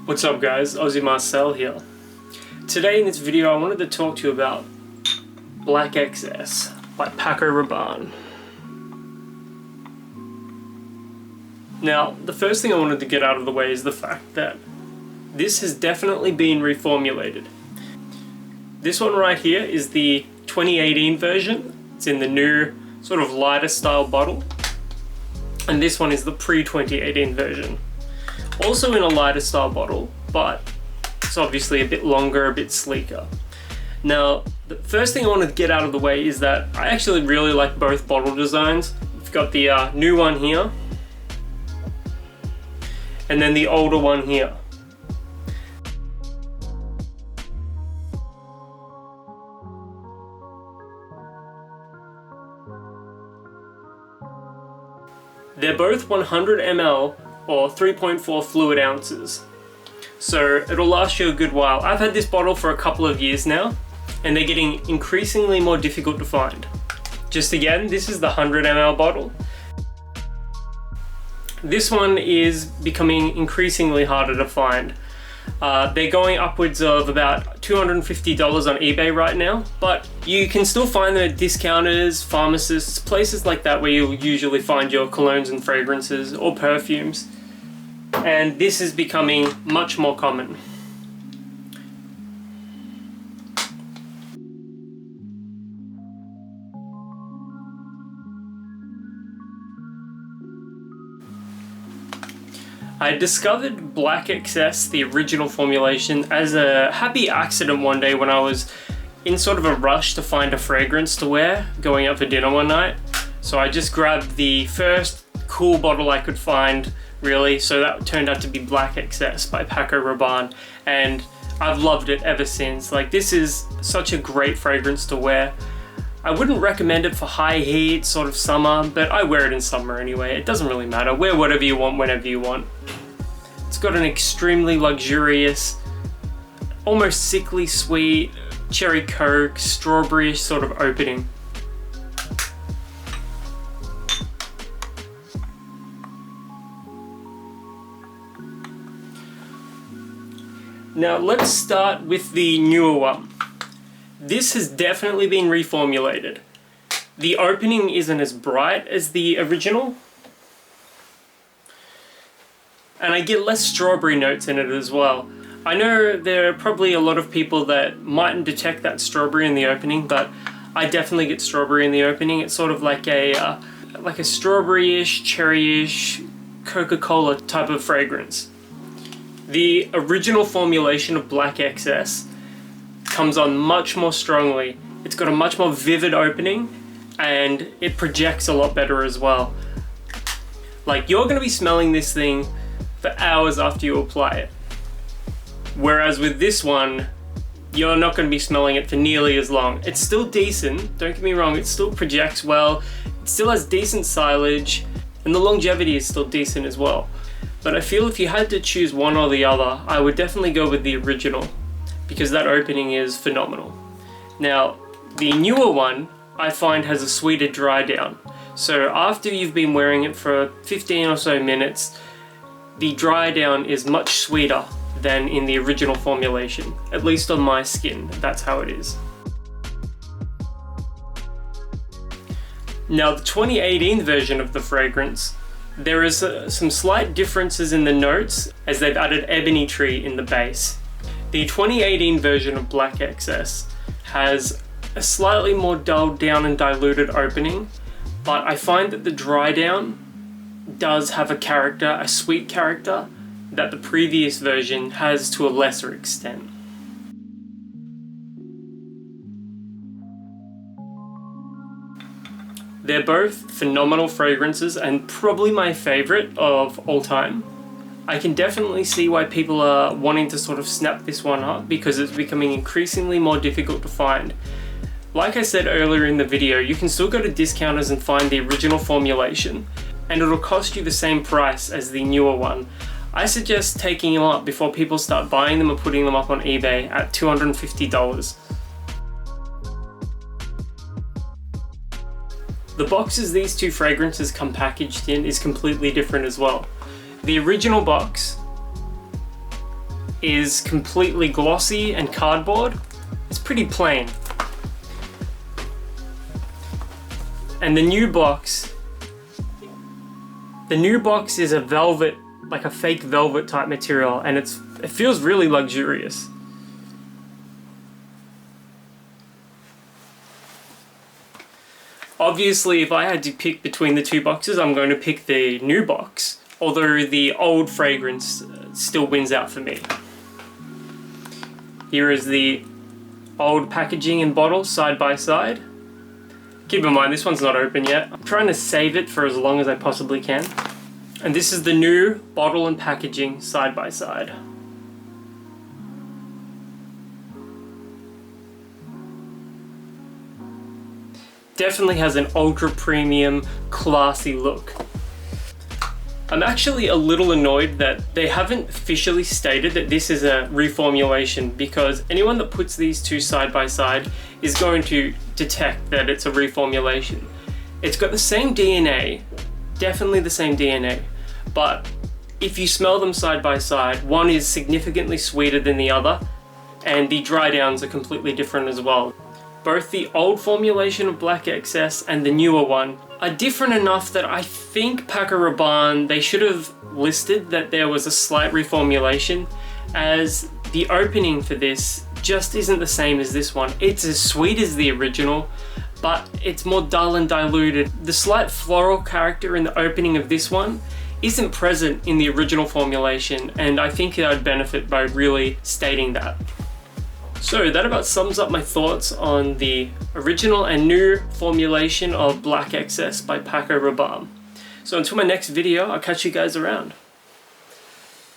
What's up guys, Aussie Marcel here. Today in this video I wanted to talk to you about Black Excess by Paco Rabanne. Now, the first thing I wanted to get out of the way is the fact that this has definitely been reformulated. This one right here is the 2018 version. It's in the new sort of lighter style bottle. And this one is the pre-2018 version. Also in a lighter style bottle, but it's obviously a bit longer, a bit sleeker. Now, the first thing I wanted to get out of the way is that I actually really like both bottle designs. We've got the new one here, and then the older one here. They're both 100 ml or 3.4 fluid ounces. So it'll last you a good while. I've had this bottle for a couple of years now, and they're getting increasingly more difficult to find. Just again, this is the 100 ml bottle. This one is becoming increasingly harder to find. They're going upwards of about $250 on eBay right now, but you can still find them at discounters, pharmacists, places like that where you'll usually find your colognes and fragrances or perfumes. And this is becoming much more common. I discovered Black Excess, the original formulation, as a happy accident one day when I was in sort of a rush to find a fragrance to wear, going out for dinner one night. So I just grabbed the first cool bottle I could find, really, so that turned out to be Black Excess by Paco Rabanne, and I've loved it ever since. Like, this is such a great fragrance to wear. I wouldn't recommend it for high heat, sort of summer, but I wear it in summer anyway. It doesn't really matter. Wear whatever you want, whenever you want. It's got an extremely luxurious, almost sickly sweet, cherry coke, strawberry-ish sort of opening. Now let's start with the newer one. This has definitely been reformulated. The opening isn't as bright as the original, and I get less strawberry notes in it as well. I know there are probably a lot of people that mightn't detect that strawberry in the opening, but I definitely get strawberry in the opening. It's sort of like a strawberry-ish, cherry-ish, Coca-Cola type of fragrance. The original formulation of Black Excess comes on much more strongly. It's got a much more vivid opening, and it projects a lot better as well. Like, you're going to be smelling this thing for hours after you apply it. Whereas with this one, you're not going to be smelling it for nearly as long. It's still decent, don't get me wrong, it still projects well, it still has decent silage, and the longevity is still decent as well. But I feel if you had to choose one or the other, I would definitely go with the original, because that opening is phenomenal. Now, the newer one, I find, has a sweeter dry down. So after you've been wearing it for 15 or so minutes, the dry down is much sweeter than in the original formulation. At least on my skin, that's how it is. Now, the 2018 version of the fragrance, there is some slight differences in the notes, as they've added ebony tree in the base. The 2018 version of Black Excess has a slightly more dulled down and diluted opening, but I find that the dry down does have a character, a sweet character, that the previous version has to a lesser extent. They're both phenomenal fragrances and probably my favorite of all time. I can definitely see why people are wanting to sort of snap this one up, because it's becoming increasingly more difficult to find. Like I said earlier in the video, you can still go to discounters and find the original formulation, and it'll cost you the same price as the newer one. I suggest taking them up before people start buying them and putting them up on eBay at $250. The boxes these two fragrances come packaged in is completely different as well. The original box is completely glossy and cardboard. It's pretty plain. And the new box is a velvet, like a fake velvet type material, and it feels really luxurious. Obviously, if I had to pick between the two boxes, I'm going to pick the new box, although the old fragrance still wins out for me. Here is the old packaging and bottle side by side. Keep in mind, this one's not open yet. I'm trying to save it for as long as I possibly can. And this is the new bottle and packaging side by side. Definitely has an ultra premium, classy look. I'm actually a little annoyed that they haven't officially stated that this is a reformulation, because anyone that puts these two side by side is going to detect that it's a reformulation. It's got the same DNA, definitely the same DNA, but if you smell them side by side, one is significantly sweeter than the other, and the dry downs are completely different as well. Both the old formulation of Black Excess and the newer one are different enough that I think Paco Rabanne, they should have listed that there was a slight reformulation, as the opening for this just isn't the same as this one. It's as sweet as the original, but it's more dull and diluted. The slight floral character in the opening of this one isn't present in the original formulation, and I think I would benefit by really stating that. So that about sums up my thoughts on the original and new formulation of Black Excess by Paco Rabanne. So until my next video, I'll catch you guys around.